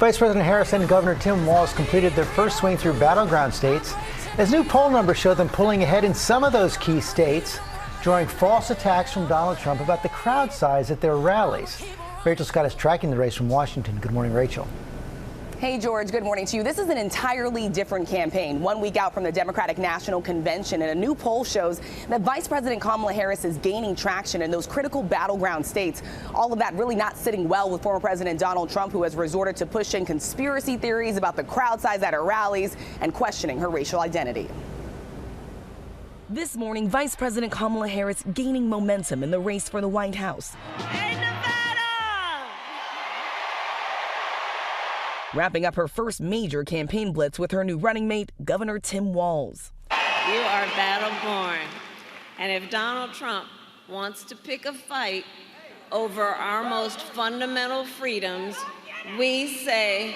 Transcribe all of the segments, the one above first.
Vice President Harris and Governor Tim Walz completed their first swing through battleground states, as new poll numbers show them pulling ahead in some of those key states, drawing false attacks from Donald Trump about the crowd size at their rallies. Rachel Scott is tracking the race from Washington. Good morning, Rachel. Hey, George, good morning to you. This is an entirely different campaign, 1 week out from the Democratic National Convention, and a new poll shows that Vice President Kamala Harris is gaining traction in those critical battleground states. All of that really not sitting well with former President Donald Trump, who has resorted to pushing conspiracy theories about the crowd size at her rallies and questioning her racial identity. This morning, Vice President Kamala Harris gaining momentum in the race for the White House. Wrapping up her first major campaign blitz with her new running mate, Governor Tim Walz. You are battle-born, and if Donald Trump wants to pick a fight over our most fundamental freedoms, we say,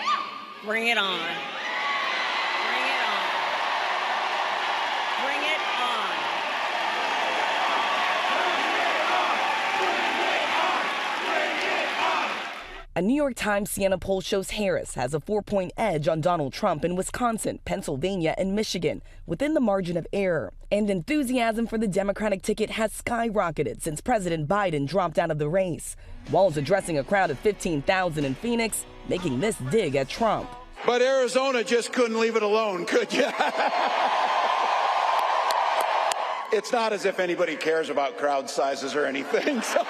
bring it on. Bring it on. Bring it on. A New York Times Siena poll shows Harris has a 4-point edge on Donald Trump in Wisconsin, Pennsylvania, and Michigan, within the margin of error. And enthusiasm for the Democratic ticket has skyrocketed since President Biden dropped out of the race. Walz addressing a crowd of 15,000 in Phoenix, making this dig at Trump. But Arizona just couldn't leave it alone, could you? It's not as if anybody cares about crowd sizes or anything. So.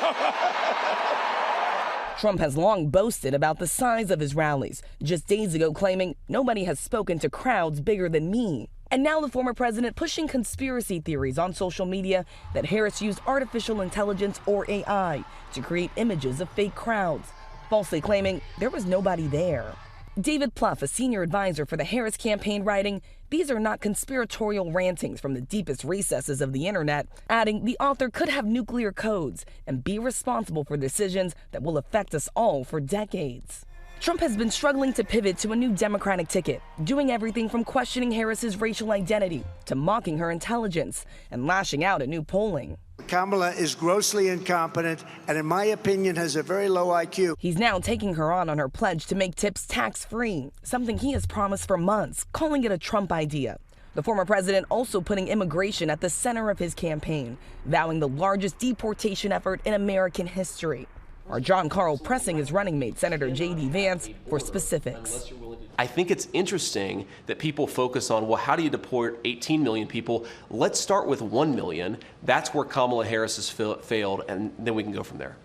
Trump has long boasted about the size of his rallies, just days ago claiming nobody has spoken to crowds bigger than me. And now the former president pushing conspiracy theories on social media that Harris used artificial intelligence or AI to create images of fake crowds, falsely claiming there was nobody there. David Muir, a senior advisor for the Harris campaign, writing, "These are not conspiratorial rantings from the deepest recesses of the internet," adding the author could have nuclear codes and be responsible for decisions that will affect us all for decades. Trump has been struggling to pivot to a new Democratic ticket, doing everything from questioning Harris's racial identity to mocking her intelligence and lashing out at new polling. Kamala is grossly incompetent and, in my opinion, has a very low IQ. He's now taking her on her pledge to make tips tax-free, something he has promised for months, calling it a Trump idea. The former president also putting immigration at the center of his campaign, vowing the largest deportation effort in American history. Our John Carl pressing his running mate, Senator J.D. Vance, for specifics. I think it's interesting that people focus on, well, how do you deport 18 million people? Let's start with 1 million. That's where Kamala Harris has failed, and then we can go from there.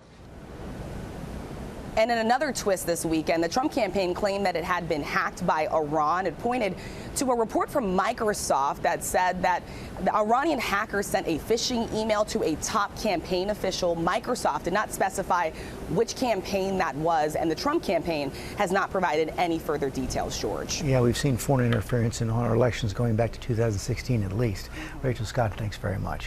And in another twist this weekend, the Trump campaign claimed that it had been hacked by Iran. It pointed to a report from Microsoft that said that the Iranian hackers sent a phishing email to a top campaign official. Microsoft did not specify which campaign that was, and the Trump campaign has not provided any further details, George. Yeah, we've seen foreign interference in our elections going back to 2016 at least. Rachel Scott, thanks very much.